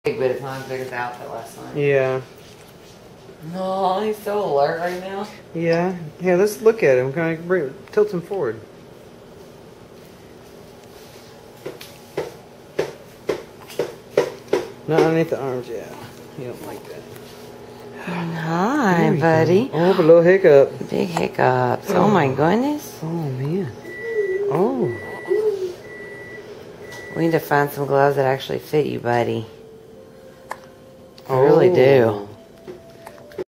Big bit of time to figure this outfit last night. Yeah. No, he's so alert right now. Yeah. Yeah, let's look at him. Kind of tilt him forward. Not underneath the arms, yeah. You don't like that. Hi, buddy. Oh, a little hiccup. Big hiccups. Oh my goodness. Oh, man. Oh. We need to find some gloves that actually fit you, buddy. I really do.